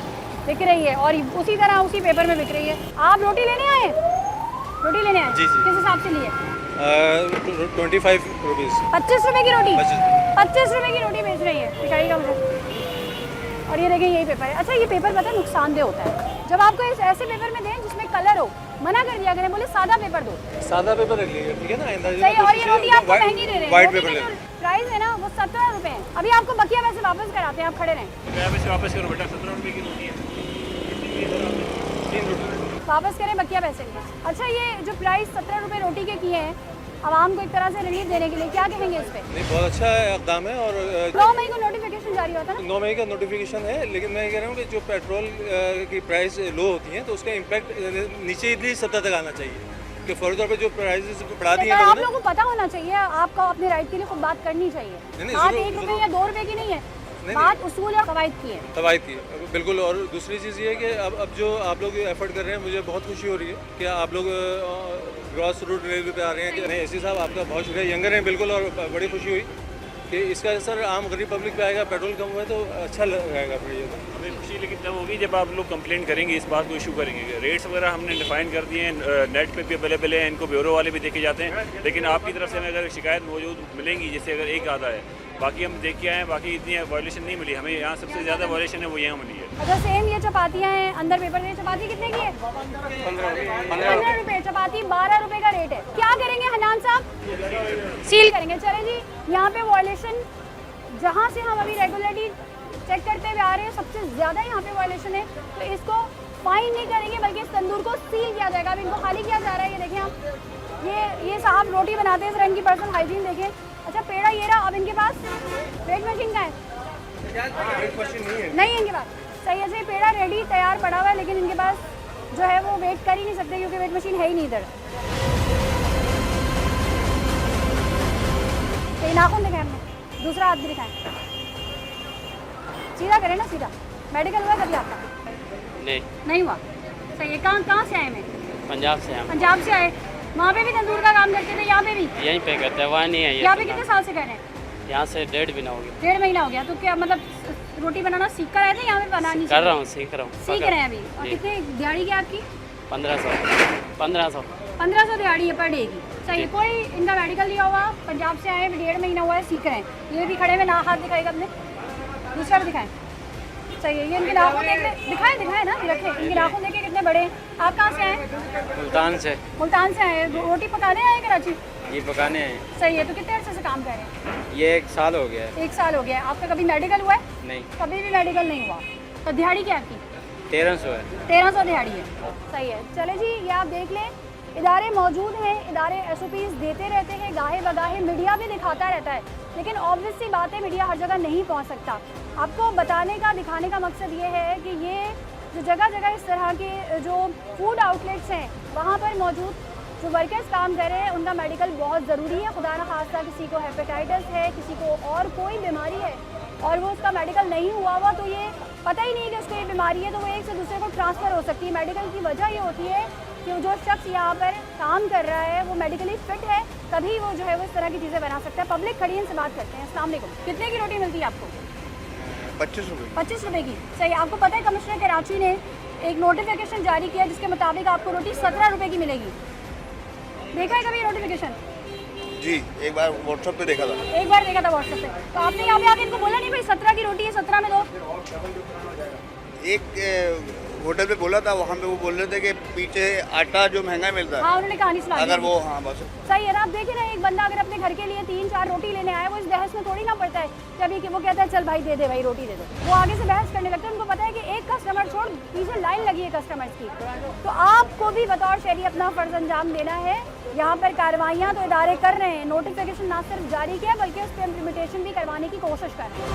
बिक रही है, और उसी तरह उसी पेपर में बिक रही है। आप रोटी लेने आए? रोटी लेने आए? जी, जी। किस हिसाब से लिए? 25 रुपीज़। 25 रुपए की रोटी? 25 रुपए की रोटी बेच रही है, दिखाइएगा मुझे। और ये देखें, यही पेपर है। अच्छा, ये पेपर पता है नुकसानदेह होता है। जब आपको इस ऐसे पेपर में दें जिसमें कलर हो, मना कर दिया करें, बोले सादा पेपर दो। सादा पेपर रख लीजिए, ठीक है ना? आइंदा सही। और ये रोटी आपको महंगी दे रहे हैं। वाइट रोटी पेपर का ले। जो प्राइस है ना वो 17 रुपए है। अभी आपको बकिया पैसे वापस कराते हैं, आप खड़े रहें। पैसे वापस करो बेटा, 17 रुपये की रोटी है। वापस करें बकिया पैसे। अच्छा, ये जो प्राइस 17 रुपए रोटी के किए हैं, आवाम को एक तरह से रिलीफ देने के लिए, क्या कहेंगे इस पे? नहीं, बहुत अच्छा इकदाम है। और 9 मई को नोटिफिकेशन जारी हुआ था ना? 9 मई का नोटिफिकेशन है, लेकिन मैं कह रहा हूँ कि जो पेट्रोल की प्राइस लो होती हैं तो उसका इम्पैक्ट नीचे इतनी सतह तक आना चाहिए कि फौरी तौर पे जो प्राइसेस बढ़ा दिए लेकिन हैं आप लोगों लोगों को पता होना चाहिए, आपको अपने राइट के लिए खुद बात करनी चाहिए। नहीं, बात जरूर, 1 रुपए जरूर। या 2 रुपए की नहीं है, नहीं, बात उसूल और कवायद की है। तबाही की बिल्कुल। और दूसरी चीज़ ये है कि अब जो आप लोग एफर्ट कर रहे हैं, मुझे बहुत खुशी हो रही है कि आप लोग ग्रॉस रूट रेलवे पे आ रहे हैं। नहीं, एसी साहब आपका बहुत शुक्रिया, यंगर हैं बिल्कुल, और बड़ी खुशी हुई कि इसका असर आम गरीब पब्लिक पे आएगा। पेट्रोल कम हुआ है तो अच्छा रहेगा फिर ये तो। हमें खुशी लेकिन तब होगी जब आप लोग कंप्लेन करेंगे, इस बात को इशू करेंगे। रेट्स वगैरह हमने डिफाइन कर दिए हैं, नेट पे भी अवेलेबल है, इनको ब्यूरो वाले भी देखे जाते हैं, लेकिन आपकी तरफ से हमें अगर शिकायत मौजूद मिलेंगी, जैसे अगर एक आधा है बाकी हम देख के आए हैं, बाकी इतनी वायलेशन नहीं मिली हमें। यहाँ सबसे ज़्यादा वायलेशन है वो यहाँ मिली है। अच्छा सेम ये चपातियाँ हैं, अंदर पेपर है। चपाती कितने की है? 15 रुपये। चपाती 12 रुपये का रेट है। क्या करेंगे हनान साहब? सील करेंगे। चले जी, यहाँ पे वायलेशन जहाँ से हम अभी रेगुलरली चेक करते हुए आ रहे हैं, सबसे ज़्यादा यहाँ पे वायलेशन है। तो इसको फाइन नहीं करेंगे बल्कि इस तंदूर को सील किया जाएगा। अब इनको खाली किया जा रहा है। ये देखें आप, ये साहब रोटी बनाते हैं, सर इनकी पर्सनल हाइजीन देखें। अच्छा पेड़ा ये रहा। अब इनके पास वेट मशीन का है? नहीं है इनके पास। सही है। पेड़ा रेडी तैयार पड़ा हुआ है, लेकिन इनके पास जो है वो वेट कर ही नहीं सकते क्योंकि वेट मशीन है ही नहीं इधर। नाखून दिखाएं हमने, दूसरा हाथ भी दिखाएं। सीधा करें ना, सीधा। मेडिकल हुआ कभी आपका? नहीं हुआ। सही है। कहाँ से आए? मैं पंजाब से। पंजाब से आए। वहाँ पे भी तंदूर का काम करते थे, यहाँ पे भी यहीं पे करते हैं, वहाँ नहीं है। यहाँ पे कितने साल से कर रहे हैं? यहाँ से 1.5 महीना हो गया। 1.5 महीना हो गया। तो क्या मतलब रोटी बनाना सीख कर आए थे? यहाँ पे बनानी कर रहा हूँ, सीख रहा हूँ। सीख रहे हैं अभी। और कितने दिहाड़ी की आपकी? 1500 दिहाड़ी है पर डे की। सही है। कोई इनका मेडिकल लिया हुआ, पंजाब से आए, 1.5 महीना हुआ है, सीख रहे हैं। ये भी खड़े में ना हाथ दिखाएगा अपने, दूसरा भी दिखाएं। सही है। ये इनके नाखून दिखाएं ना, रखें। इनके नाखून देखे कितने बड़े हैं। आप कहाँ से आए? मुल्तान से आए। रोटी पकाने आए कराची? ये पकाने हैं। सही है। तो कितने अर्से से काम कर रहे हैं? ये 1 साल हो गया है। 1 साल हो गया है। आपका कभी मेडिकल हुआ है? नहीं, कभी भी मेडिकल नहीं हुआ। तो दिहाड़ी क्या आपकी? 1300 है। 1300 दिहाड़ी है। सही है। चले जी, ये आप देख लें, इदारे मौजूद हैं, इदारे SOPs देते रहते हैं, गाहे बगाहे मीडिया भी दिखाता रहता है, लेकिन ऑब्वियस सी बात है मीडिया हर जगह नहीं पहुंच सकता। आपको बताने का, दिखाने का मकसद ये है कि ये जो जगह जगह इस तरह के जो फूड आउटलेट्स हैं, वहाँ पर मौजूद जो वर्कर्स काम कर रहे हैं, उनका मेडिकल बहुत ज़रूरी है। खुदा न खास्ता किसी को हेपेटाइटिस है, किसी को और कोई बीमारी है और वो उसका मेडिकल नहीं हुआ तो ये पता ही नहीं कि उसको ये बीमारी है, तो वो एक से दूसरे को ट्रांसफ़र हो सकती है। मेडिकल की वजह ये होती है कि जो शख्स यहाँ पर काम कर रहा है वो मेडिकली फिट है, तभी वो जो है वो इस तरह की चीज़ें बना सकता है। पब्लिक खड़ी इनसे बात करते हैं। अस्सलाम वालेकुम। कितने की रोटी मिलती है आपको? 25 रुपये। 25 रुपये की। सही। आपको पता है कमिश्नर कराची ने एक नोटिफिकेशन जारी किया जिसके मुताबिक आपको रोटी 17 रुपये की मिलेगी। देखा है कभी नोटिफिकेशन? जी, एक बार व्हाट्सएप पे देखा था। एक बार देखा था व्हाट्सएप पे। तो आपने यहाँ पे आके इनको बोला नहीं भाई 17 की रोटी है, 17 में दो? एक होटल पे बोला था, वहाँ पे वो बोल रहे थे कि पीछे आटा जो महंगा मिलता है। हाँ, उन्होंने कहानी सुना दी। अगर वो, हाँ बस सही है ना। आप देखिए ना, एक बंदा अगर अपने घर के लिए 3-4 रोटी लेने आए, वो इस बहस में थोड़ी ना पड़ता है कि अभी कि वो कहता है चल भाई दे दे भाई रोटी दे दो। वो आगे से बहस करने लगता है। उनको पता है कि एक कस्टमर छोड़ पीछे लाइन लगी है कस्टमर्स की। तो आपको भी बतौर शहरी अपना फ़र्ज अंजाम देना है। यहाँ पर कार्रवाइयाँ तो इदारे कर रहे हैं, नोटिफिकेशन ना सिर्फ जारी किया बल्कि उस पर इम्प्लीमेंटेशन भी करवाने की कोशिश कर रहे हैं।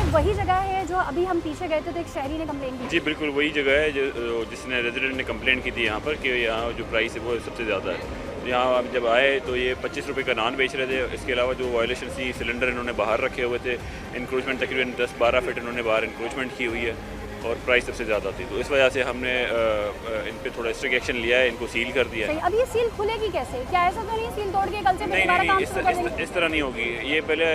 वही जगह है जो अभी हम पीछे गए थे तो एक शहरी ने कंप्लेन की। जी बिल्कुल वही जगह है जो जिसने रेजिडेंट ने कंप्लेन की थी यहाँ पर कि यहाँ जो प्राइस है वो सबसे ज़्यादा है। यहाँ आप जब आए तो ये 25 रुपये का नान बेच रहे थे। इसके अलावा जो वायलेशन थी, सिलेंडर इन्होंने बाहर रखे हुए थे, इंक्रोचमेंट तकरीबन 10-12 फीट इन्होंने बाहर इंक्रोचमेंट की हुई है और प्राइस सबसे ज़्यादा थी। तो इस वजह से हमने इन पे थोड़ा स्ट्रिक्ट एक्शन लिया है, इनको सील कर दिया है। अब ये सील खुलेगी कैसे? क्या ऐसा तो नहीं सील तोड़ के कल से दोबारा काम शुरू कर देंगे? इस तरह नहीं होगी। ये पहले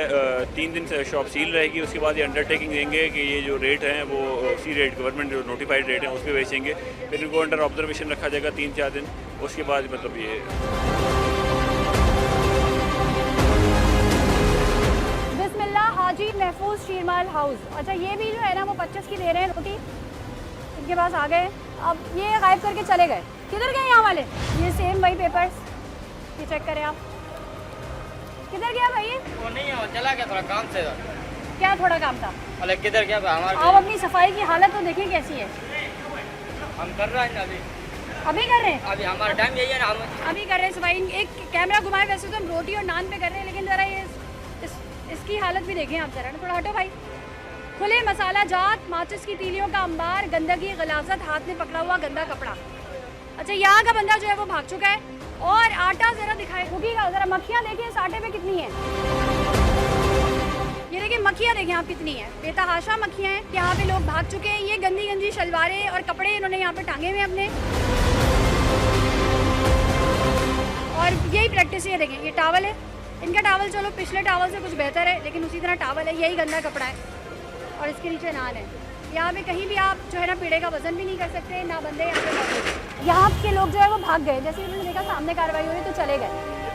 3 दिन से शॉप सील रहेगी, उसके बाद ये अंडरटेकिंग देंगे कि ये जो रेट हैं वो सी रेट, गवर्नमेंट जो नोटिफाइड रेट है उस पर बेचेंगे। फिर इनको अंडर ऑब्जर्वेशन रखा जाएगा 3-4 दिन, उसके बाद मतलब ये। बिस्मिल्लाह हाजी महफूज शीरमाल हाउस। अच्छा ये भी जो है ना वो 25 की दे रहे हैं रोटी। इनके पास आ गए, अब ये गायब करके चले गए। किधर गए यहाँ वाले? ये सेम वही पेपर्स, ये चेक करें आप। किधर गया भाई? वो नहीं है, चला गया थोड़ा काम से। क्या थोड़ा काम था? अरे किधर गया? आप अपनी सफाई की हालत तो देखिए कैसी है। हम कर रहे हैं अभी कर रहे हैं? अभी हमारा टाइम यही है ना, हम अभी कर रहे हैं सफाई। एक कैमरा घुमाए, वैसे तो हम रोटी और नान पे कर रहे हैं, लेकिन ज़रा ये इसकी हालत भी देखें आप ज़रा। थोड़ा हटो भाई। खुले मसाला जात, माचिस की तीलियों का अंबार, गंदगी गलाजत, हाथ में पकड़ा हुआ गंदा कपड़ा। अच्छा यहाँ का बंदा जो है वो भाग चुका है। और आटा ज़रा दिखाए, रुकिएगा ज़रा। मक्खियाँ देखिए इस आटे पे कितनी है। ये देखिए मक्खियाँ देखें आप कितनी है, बेतहाशा मक्खियाँ हैं। यहाँ पे लोग भाग चुके हैं। ये गंदी गंदी शलवारें और कपड़े इन्होंने यहाँ पे टांगे हुए हैं अपने। और यही प्रैक्टिस है। देखें ये टावल है इनका। टावल चलो पिछले टावल से कुछ बेहतर है, लेकिन उसी तरह टावल है, यही गंदा कपड़ा है। और इसके नीचे नान है। यहाँ पे कहीं भी आप जो है ना पेड़े का वजन भी नहीं कर सकते, ना बंदे यहाँ पे मौजूद हैं। यहाँ के लोग जो है वो भाग गए, जैसे उन्होंने देखा सामने कार्रवाई हो रही तो चले गए।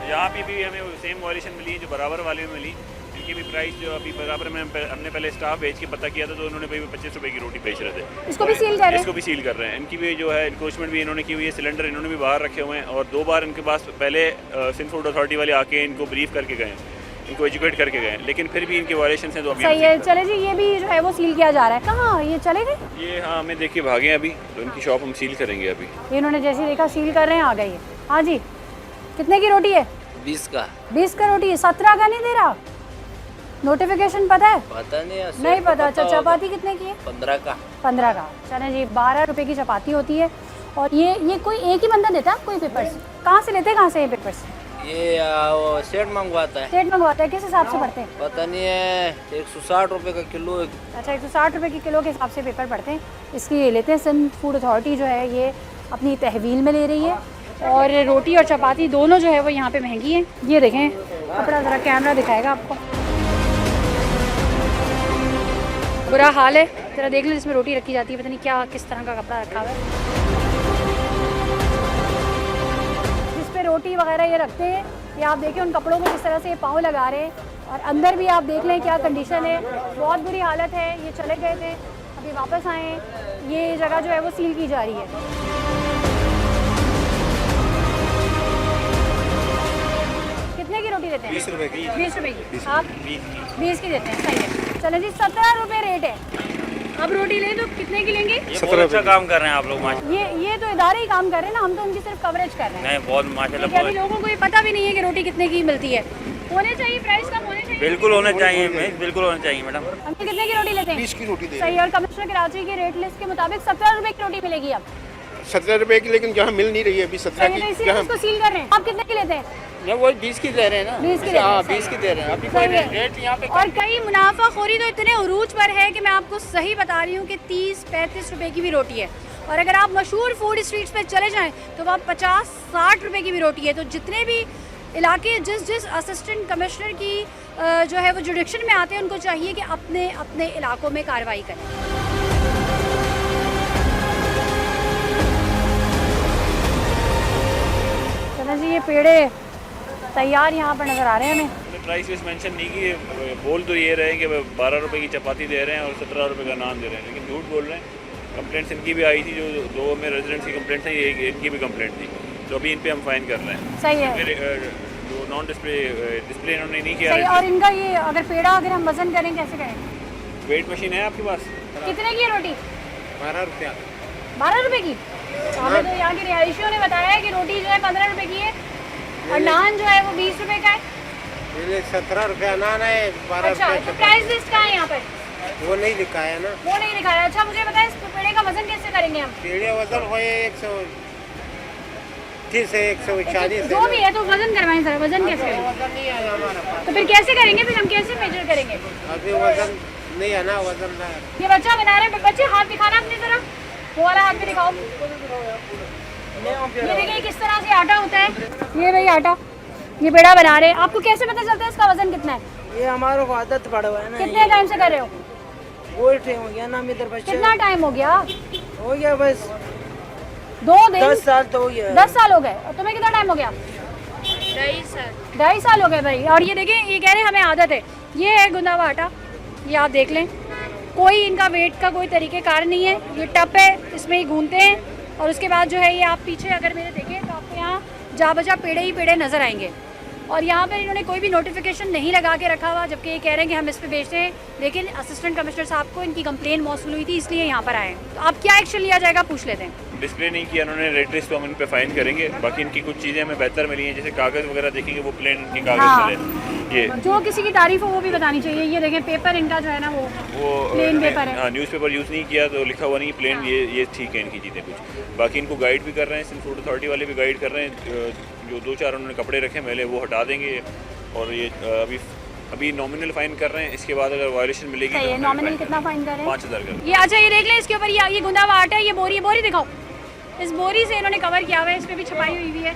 यहाँ पे भी हमें सेम वायलेशन मिली है जो बराबर वाले में मिली। इनकी भी प्राइस जो अभी बराबर में हमने पहले स्टाफ भेज के पता किया था तो उन्होंने भी 25 रुपये की रोटी बेच रहे थे। इसको भी सील कर रहे हैं? इसको भी सील कर रहे हैं। इनकी भी जो है इंक्रोचमेंट भी इन्होंने की हुई है। सिलेंडर इन्होंने भी बाहर रखे हुए हैं और 2 बार इनके पास पहले सिंध फूड अथॉरिटी वाले आके इनको ब्रीफ करके गए, इनको एजुकेट करके गए, लेकिन फिर भी इनके वायलेशन से तो अभी सही है। चले जी, ये भी जो है वो सील किया जा रहा है। कहाँ ये चले गए? ये हाँ हमें देखिए भागे अभी, तो इनकी शॉप हम सील करेंगे अभी। इन्होंने जैसे देखा सील कर रहे हैं, आ गई है। हाँ जी, कितने की रोटी है? 20 का। 20 का रोटी है, 17 का नहीं दे रहा। नोटिफिकेशन पता है? पता नहीं। नहीं पता। अच्छा, चपाती कितने की है? 15 का। 15 का। चले जी, 12 रुपए की चपाती होती है। और ये कोई एक ही बंदा देता है? कोई पेपर्स कहाँ से लेते हैं? कहाँ से ये पेपर्स? ये वो सेट मंगवाता है। सेट मंगवाता है? किस हिसाब से पढ़ते हैं? पता नहीं है, 160 रुपए का किलो। अच्छा, 160 रुपए की किलो के हिसाब से पेपर पढ़ते हैं। इसकी ये लेते हैं। सिंध फूड अथॉरिटी जो है ये अपनी तहवील में ले रही है और रोटी और चपाती दोनों जो है वो यहाँ पे महंगी है। ये देखें कपड़ा, ज़रा कैमरा दिखाएगा आपको। बुरा हाल है, ज़रा देख लो जिसमें रोटी रखी जाती है, पता नहीं क्या किस तरह का कपड़ा रखा हुआ है जिस पे रोटी वगैरह ये रखते हैं। ये आप देखें उन कपड़ों को किस तरह से ये पाँव लगा रहे हैं और अंदर भी आप देख लें क्या कंडीशन है, बहुत बुरी हालत है। ये चले गए थे, अभी वापस आए हैं। ये जगह जो है वो सील की जा रही है। कितने की रोटी देते हैं? 20 रुपए की। 20 रुपए की। आप 20 की देते हैं? सही है। चलो जी, 17 रुपए रेट है। अब रोटी ले तो कितने की लेंगे? ये बहुत अच्छा काम कर रहे हैं आप लोग माशाल्लाह। ये तो इदारे ही काम कर रहे हैं ना, हम तो उनकी सिर्फ कवरेज कर रहे हैं। नहीं बहुत माशाल्लाह। क्योंकि अभी लोगों को ये पता भी नहीं है कि रोटी कितने की मिलती है। होने चाहिए, प्राइस कम होने चाहिए। बिल्कुल होना चाहिए, बिल्कुल होना चाहिए मैडम। अंकल कितने की रोटी लेते हैं? 20 की रोटी दे। सही। और कमिश्नर कराची के रेट लिस्ट के मुताबिक 17 रुपए की रोटी मिलेगी अब। 17 रुपए की, लेकिन जहाँ मिल नहीं रही है अभी 17 सही है, तो की। इसीलिए इसको सील कर रहे हैं। आप कितने की लेते हैं? वो 20 की दे रहे हैं ना। 20 की। हाँ 20 की दे रहे हैं अभी। सही है। रेट यहाँ पे और कई मुनाफाखोरी तो इतने उरूज पर है कि मैं आपको सही बता रही हूँ कि 30-35 रुपए की भी रोटी है। और अगर आप मशहूर फूड स्ट्रीट्स पे चले जाएं तो वहाँ 50-60 रुपए की भी रोटी है। तो जितने भी इलाके जिस असिस्टेंट कमिश्नर की जो है वो जुडिक्शन में आते हैं उनको चाहिए कि अपने अपने इलाकों में कार्रवाई करें। चलो जी, ये पेड़े तैयार यहाँ पर नज़र आ रहे हैं हमें। प्राइस वेस मेंशन नहीं की, बोल तो ये रहे हैं कि 12 रुपए की चपाती दे रहे हैं और 17 रुपए का नान दे रहे हैं, लेकिन झूठ बोल रहे हैं। कंप्लेंट्स इनकी भी आई थी, जो 2 में रेजिडेंट्स की कंप्लेंट थी, इनकी भी कंप्लेंट थी, तो अभी इन पे हम फाइन कर रहे हैं। सही है। फिर जो नॉन डिस्प्ले इन्होंने नहीं किया। सही। और इनका ये अगर पेड़ा अगर हम वजन करें कैसे करें? वेट मशीन है आपके पास? कितने की है रोटी? 12 रुपया। 12 रुपए की? हमें तो यहाँ के रिहायशियों ने बताया है कि रोटी जो है 15 रुपए की है और नान जो है वो 20 रुपए का है। 17 रुपया नान है, 12 अच्छा, तो प्राइस लिस्ट कहाँ है यहाँ पर? वो नहीं लिखा है ना। वो नहीं दिखाया। अच्छा, मुझे बताएं इस पेड़े का वजन कैसे करेंगे हम? पेड़े वजन हो 130 से 140। जो भी है तो वजन करवाएं जरा, वजन कैसे करेंगे? वजन नहीं है हमारे पास। तो फिर कैसे करेंगे? फिर हम कैसे मेजर करेंगे? अभी वजन नहीं है ना, वजन ना है। ये बच्चा बना रहे हैं, बच्चे हाथ दिखाना अपनी तरह, वो वाला हाथ भी दिखाओ। ये देखिए किस तरह से आटा होता है। ये भाई आटा, ये पेड़ा बना रहे हैं। आपको कैसे पता चलता है इसका वजन कितना है? ये हमारे को आदत पड़ा हुआ है ना। कितने टाइम से कर रहे हो? बहुत टाइम हो गया ना इधर बच्चे। कितना टाइम हो गया? हो गया बस 2 दिन। 10 साल तो हो गया। 10 साल हो गए। और तुम्हें कितना टाइम हो गया? 2.5 साल हो गए भाई। और ये देखें, ये कह रहे हैं हमें आदत है। ये है गुंदा हुआ आटा, ये आप देख लें। कोई इनका वेट का कोई तरीक़ेकार नहीं है। ये टप है, इसमें ही गूंथते हैं और उसके बाद जो है ये आप पीछे अगर मेरे देखें तो आपको यहाँ जा बजा पेड़े ही पेड़े नज़र आएंगे। और यहाँ पर इन्होंने कोई भी नोटिफिकेशन नहीं लगा के रखा हुआ, जबकि ये कह रहे हैं कि हम इस पे बेचते हैं। लेकिन असिस्टेंट कमिश्नर साहब को इनकी कंप्लेन मौसूल हुई थी, इसलिए यहाँ पर आए हैं। तो अब क्या एक्शन लिया जाएगा पूछ लेते हैं। डिस्प्ले नहीं किया उन्होंने रेट लिस्ट, तो हम इन पे फाइन करेंगे। बाकी इनकी कुछ चीज़ें हमें बेहतर मिली हैं, जैसे कागज़ वगैरह देखेंगे वो प्लेन इनकी कागज़ हाँ। मिले। ये जो किसी की तारीफ हो वो भी बतानी चाहिए। ये देखें पेपर इनका जो है ना वो प्लेन पेपर है। हाँ, न्यूज़पेपर यूज़ नहीं किया तो लिखा हुआ नहीं प्लेन। ये ठीक है इनकी चीज़ें कुछ। बाकी इनको गाइड भी कर रहे हैं, सिंध फूड अथॉरिटी वाले भी गाइड कर रहे हैं। जो 2-4 उन्होंने कपड़े रखे मैले वो हटा देंगे। और ये अभी नॉमिनल फाइन कर रहे हैं। इसके बाद अगर वायलेशन मिलेगी सही है। नॉमिनल कितना फाइन कर रहे हैं? 5000 का। ये अच्छा, ये देख लें इसके ऊपर ये गुंदा हुआ आटा है। ये बोरी दिखाओ। इस बोरी से इन्होंने कवर किया हुआ है, इस पर भी छपाई हुई हुई है।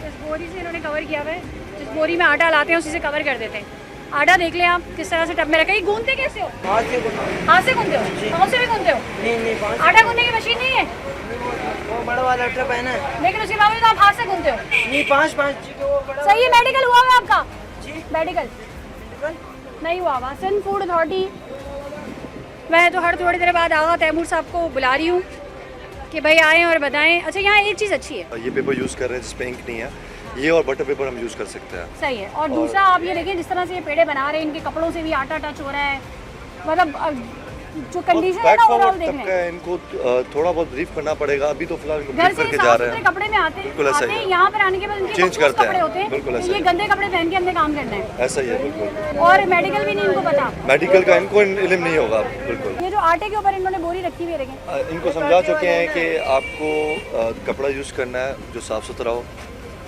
इस बोरी से इन्होंने कवर किया हुआ है, जिस बोरी में आटा लाते हैं उसी से कवर कर देते हैं। आटा देख लें आप किस तरह से टब में रखा है। ये गूंदते कैसे हो? हाथ से गुना हाथ से गूंदते हो? पाँव से भी गूंदते हो? नहीं पाँच आटा गूंदने की मशीन नहीं है, वो बड़ा वाला ट्रप है ना। लेकिन उसके बावजूद आप हाथ से गूंदते हो। नहीं पाँच वो बड़ा सही है। मेडिकल हुआ हुआ आपका? जी मेडिकल नहीं हुआ हुआ। सिंध फूड अथॉरिटी, मैं तो हर थोड़ी देर बाद आगा तैमूर साहब को बुला रही हूँ कि भाई आएँ और बताएं। अच्छा, यहाँ एक चीज़ अच्छी है, ये पेपर यूज़ कर रहे हैं जिस पे इंक नहीं है, ये और बटर पेपर हम यूज़ कर सकते हैं। सही है। और दूसरा आप ये देखिए जिस तरह से ये पेड़े बना रहे हैं, इनके कपड़ों से भी आटा टच हो रहा है, मतलब जो कंडीशन है ना ओवरऑल देख रहे हैं। इनको थोड़ा बहुत ब्रीफ करना पड़ेगा, अभी तो फिलहाल इनको घर ब्रीफ से करके जा साफ रहे सुथरे हैं। कपड़े में आते ऐसा ही हैं, है। यहाँ पर आने के बाद इनके चेंज कपड़े करते हैं, होते हैं, बिल्कुल तो ऐसा ये ही। गंदे कपड़े पहन के हमने काम करना है। ऐसा ही है बिल्कुल। और मेडिकल भी नहीं इनको पता, मेडिकल का इनको इल्म नहीं होगा बिल्कुल। ये जो आटे के ऊपर इन्होंने बोरी रखी हुई है देखें, इनको समझा चुके हैं कि आपको कपड़ा यूज़ करना है जो साफ़ सुथरा हो,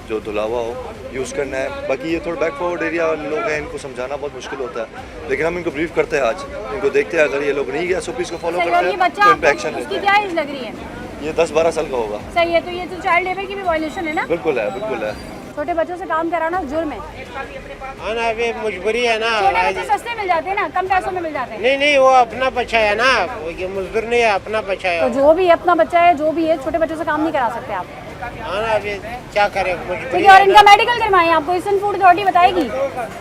जो धुला हुआ हो, यूज़ करना है। बाकी ये थोड़ा बैकफॉरवर्ड एरिया वाले लोग हैं, इनको समझाना बहुत मुश्किल होता है, लेकिन हम इनको ब्रीफ करते हैं आज, इनको देखते हैं। अगर ये लोग नहीं SOPs को फॉलो सही। करते और ये हैं बच्चा तो इन पे एक्शन आपको लेते उसकी हैं। क्या एज लग रही है? ये 10-12 साल का होगा। सही है। तो ये तो चाइल्ड लेबर की भी वायलेशन है ना? बिल्कुल है, बिल्कुल है। छोटे बच्चों से काम कराना जुर्म है। ना अभी मजबूरी है ना। छोटे बच्चे सस्ते मिल जाते हैं ना, कम पैसों में मिल जाते हैं। नहीं वो अपना बच्चा है ना, ये मजदूर नहीं है, अपना बच्चा है। तो जो भी है अपना बच्चा है, जो भी है, छोटे बच्चों से काम नहीं करा सकते आप। ना अभी क्या करें, ठीक है। और इनका मेडिकल करवाएं, आपको ईस्टर्न फूड अथॉरिटी बताएगी,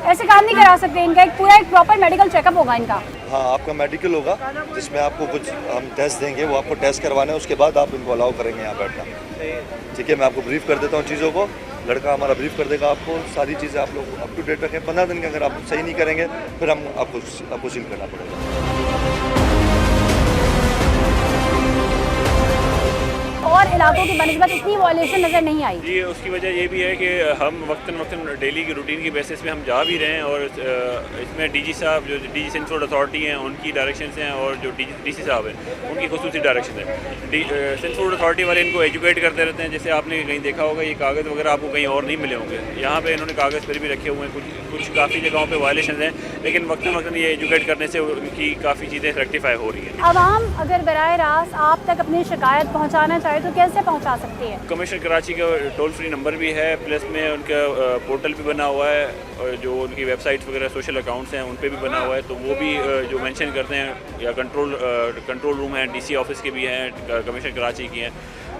ऐसे काम नहीं करा सकते। इनका एक पूरा एक प्रॉपर मेडिकल चेकअप होगा इनका। हाँ, आपका मेडिकल होगा जिसमें आपको कुछ हम टेस्ट देंगे, वो आपको टेस्ट करवाना है, उसके बाद आप इनको अलाउ करेंगे यहाँ बैठना। ठीक है, मैं आपको ब्रीफ कर देता हूँ चीज़ों को, लड़का हमारा ब्रीफ कर देगा आपको सारी चीज़ें। आप लोग अप टू डेट रखें। 15 दिन के अगर आप सही नहीं करेंगे फिर हम आपको सील करना पड़ेगा। और इलाकों की बनस्बत इतनी वॉयलेशन नज़र नहीं आई। जी, उसकी वजह ये भी है कि हम वक्तन डेली की रूटीन की बेसिस पे हम जा भी रहे हैं, और इसमें डीजी साहब जो डीजी सिंध फूड अथॉरिटी हैं उनकी डायरेक्शंस हैं, और जो डीसी साहब हैं उनकी खुसूसी डायरेक्शन है। सिंध फूड अथॉरिटी वाले इनको एजुकेट करते रहते हैं। जैसे आपने कहीं देखा होगा, ये कागज़ वगैरह आपको कहीं और नहीं मिले होंगे, यहाँ पर इन्होंने कागज़ फिर भी रखे हुए हैं। कुछ काफ़ी जगहों पर वायलेशन हैं, लेकिन वक्तन ये एजुकेट करने से उनकी काफ़ी चीज़ें रेक्टिफाई हो रही हैं। आवाम अगर बराह रास्त आप तक अपनी शिकायत पहुँचाना चाहे तो कैसे पहुँचा सकती है? कमिश्नर कराची का टोल फ्री नंबर भी है, प्लस में उनका पोर्टल भी बना हुआ है, और जो उनकी वेबसाइट्स वगैरह सोशल अकाउंट्स हैं उन पे भी बना हुआ है, तो वो भी जो मेंशन करते हैं, या कंट्रोल रूम है, डीसी ऑफिस के भी हैं, कमिश्नर कराची की हैं,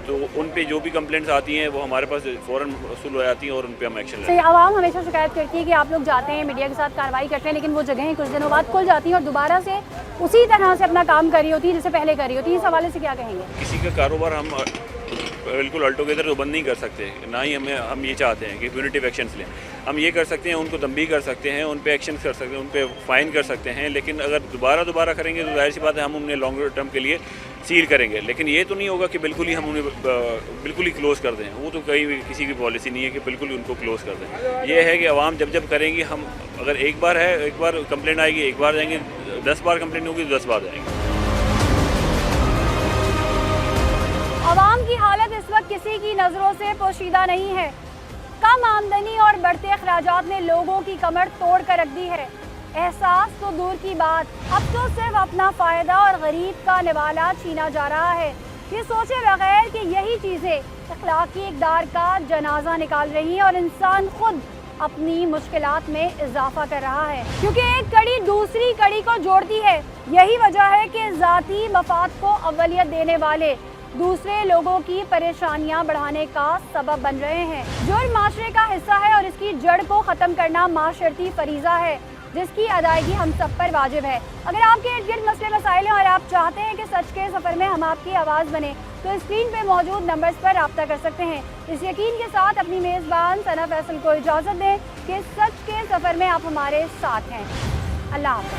तो उन पे जो भी कंप्लेंट्स आती हैं वो हमारे पास फ़ौरन वसूल हो जाती हैं और उन पे हम एक्शन लेते हैं। आवाम हमेशा शिकायत करती है कि आप लोग जाते हैं, मीडिया के साथ कार्रवाई करते हैं, लेकिन वो जगहें कुछ दिनों बाद खुल जाती हैं और दोबारा से उसी तरह से अपना काम कर रही होती है जैसे पहले कर रही होती है। इस हवाले से क्या कहेंगे? किसी का कारोबार हम बिल्कुल अल्टोगेदर तो बंद नहीं कर सकते, ना ही हम ये चाहते हैं कि प्यूनिटिव एक्शंस लें। हम ये कर सकते हैं, उनको तंबीह कर सकते हैं, उन पे एक्शन कर सकते हैं, उन पे फाइन कर सकते हैं, लेकिन अगर दोबारा करेंगे तो जाहिर सी बात है हम उन्हें लॉन्गर टर्म के लिए सील करेंगे। लेकिन ये तो नहीं होगा कि बिल्कुल ही हम उन्हें बिल्कुल ही क्लोज़ कर दें, वो तो कहीं भी किसी की पॉलिसी नहीं है कि बिल्कुल ही उनको क्लोज़ कर दें। ये है कि आवाम जब करेंगी, हम अगर एक बार कंप्लेंट आएगी, एक बार जाएंगे, 10 बार कंप्लेंट होगी तो 10 बार जाएंगे। आवाम की हालत इस वक्त किसी की नज़रों से पोशीदा नहीं है। कम आमदनी और बढ़ते अखराजात ने लोगों की कमर तोड़ कर रख दी है। एहसास तो दूर की बात, अब तो सिर्फ अपना फ़ायदा और गरीब का निवाला छीना जा रहा है। ये सोचे बगैर कि यही चीज़ें अखलाकी इक़दार का जनाजा निकाल रही हैं और इंसान खुद अपनी मुश्किलात में इजाफा कर रहा है, क्योंकि एक कड़ी दूसरी कड़ी को जोड़ती है। यही वजह है कि ज़ाती मफाद को अव्वलियत देने वाले दूसरे लोगों की परेशानियां बढ़ाने का सबब बन रहे हैं। जुर्म माशरे का हिस्सा है और इसकी जड़ को ख़त्म करना माशरती फरीज़ा है, जिसकी अदायगी हम सब पर वाजिब है। अगर आपके इर्द गिर्द मसले मसाइल हैं और आप चाहते हैं कि सच के सफ़र में हम आपकी आवाज़ बने, तो स्क्रीन पे मौजूद नंबर्स पर रब्ता कर सकते हैं। इस यकीन के साथ अपनी मेज़बान सना फैसल को इजाज़त दें कि सच के सफ़र में आप हमारे साथ हैं। अल्लाह हाफ़िज़।